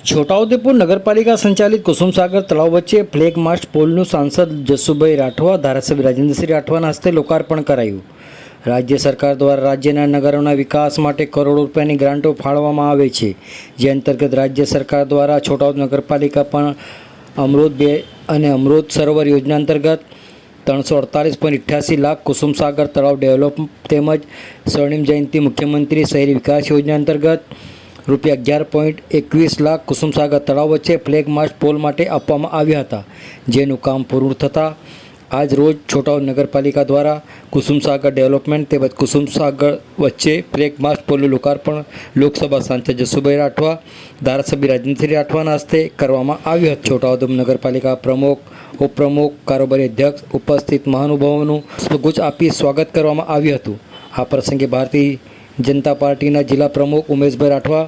છોટાઉદેપુર નગરપાલિકા સંચાલિત કુસુમસાગર તળાવ વચ્ચે ફ્લેગ માસ્ટ પોલનું સાંસદ જસુભાઈ રાઠવા, ધારાસભ્ય રાજેન્દ્રસિંહ રાઠવાના હસ્તે લોકાર્પણ કરાયું। રાજ્ય સરકાર દ્વારા રાજ્યના નગરોના વિકાસ માટે કરોડો રૂપિયાની ગ્રાન્ટો ફાળવવામાં આવે છે, જે અંતર્ગત રાજ્ય સરકાર દ્વારા છોટાઉદેપુર નગરપાલિકા પણ અમૃત 2 અને અમૃત સરોવર યોજના અંતર્ગત 348.88 લાખ કુસુમસાગર તળાવ ડેવલપ તેમજ સ્વર્ણિમ જયંતિ મુખ્યમંત્રી શહેરી વિકાસ યોજના અંતર્ગત રૂપિયા 11.21 લાખ કુસુમસાગર તળાવ વચ્ચે ફ્લેગ માસ્ટ પોલ માટે આપવામાં આવ્યા હતા, જેનું કામ પૂર્ણ થતાં આજ રોજ છોટાઉદેપુર નગરપાલિકા દ્વારા કુસુમસાગર ડેવલપમેન્ટ તેમજ કુસુમસાગર વચ્ચે ફ્લેગ માસ્ટ પોલનું લોકાર્પણ લોકસભા સાંસદ જસુભાઈ રાઠવા, ધારાસભ્ય રાજેન્દ્રસિંહ રાઠવાના હસ્તે કરવામાં આવ્યું હતું। છોટાઉદેપુર નગરપાલિકા પ્રમુખ, ઉપપ્રમુખ, કારોબારી અધ્યક્ષ ઉપસ્થિત મહાનુભાવોનું પુષ્પગુચ્છ આપી સ્વાગત કરવામાં આવ્યું હતું। આ પ્રસંગે ભારતીય જનતા પાર્ટીના જિલ્લા પ્રમુખ ઉમેશભાઈ રાઠવા,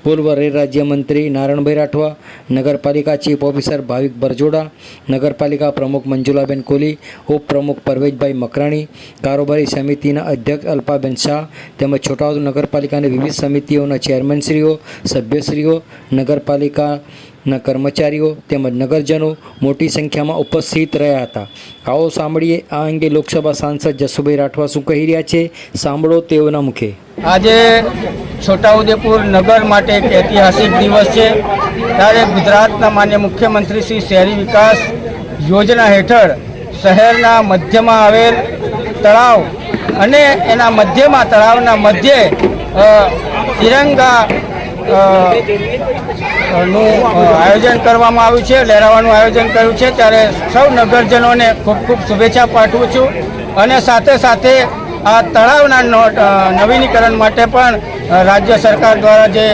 પૂર્વ રેલ રાજ્યમંત્રી નારાયણભાઈ રાઠવા, નગરપાલિકા ચીફ ઓફિસર ભાવિક બરજોડા, નગરપાલિકા પ્રમુખ મંજુલાબેન કોલી, ઉપપ્રમુખ પરવેજભાઈ મકરાણી, કારોબારી સમિતિના અધ્યક્ષ અલ્પાબેન શાહ તેમજ છોટાઉદેપુર નગરપાલિકાની વિવિધ સમિતિઓના ચેરમેનશ્રીઓ, સભ્યશ્રીઓ, નગરપાલિકાના કર્મચારીઓ તેમજ નગરજનો મોટી સંખ્યામાં ઉપસ્થિત રહ્યા હતા। આવો સાંભળીએ આ અંગે લોકસભા સાંસદ જસુભાઈ રાઠવા શું કહી રહ્યા છે, સાંભળો તેઓના મુખે। આજે છોટાઉદેપુર નગર માટે એક ઐતિહાસિક દિવસ છે, ત્યારે ગુજરાતના માન્ય મુખ્યમંત્રી શ્રી શહેરી વિકાસ યોજના હેઠળ શહેરના મધ્યમાં આવેલ તળાવ અને એના મધ્યમાં તળાવના મધ્યે તિરંગા નું આયોજન કરવામાં આવ્યું છે, લહેરાવાનું આયોજન કર્યું છે। ત્યારે સૌ નગરજનોને ખૂબ ખૂબ શુભેચ્છા પાઠવું છું અને સાથે સાથે આ તળાવના નવીનીકરણ માટે પણ રાજ્ય સરકાર દ્વારા જે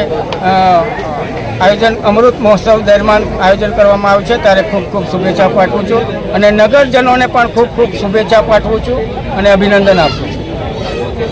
આયોજન અમૃત મહોત્સવ દરમિયાન આયોજન કરવામાં આવ્યું છે, ત્યારે ખૂબ ખૂબ શુભેચ્છા પાઠવું છું અને નગરજનોને પણ ખૂબ ખૂબ શુભેચ્છા પાઠવું છું અને અભિનંદન આપું છું।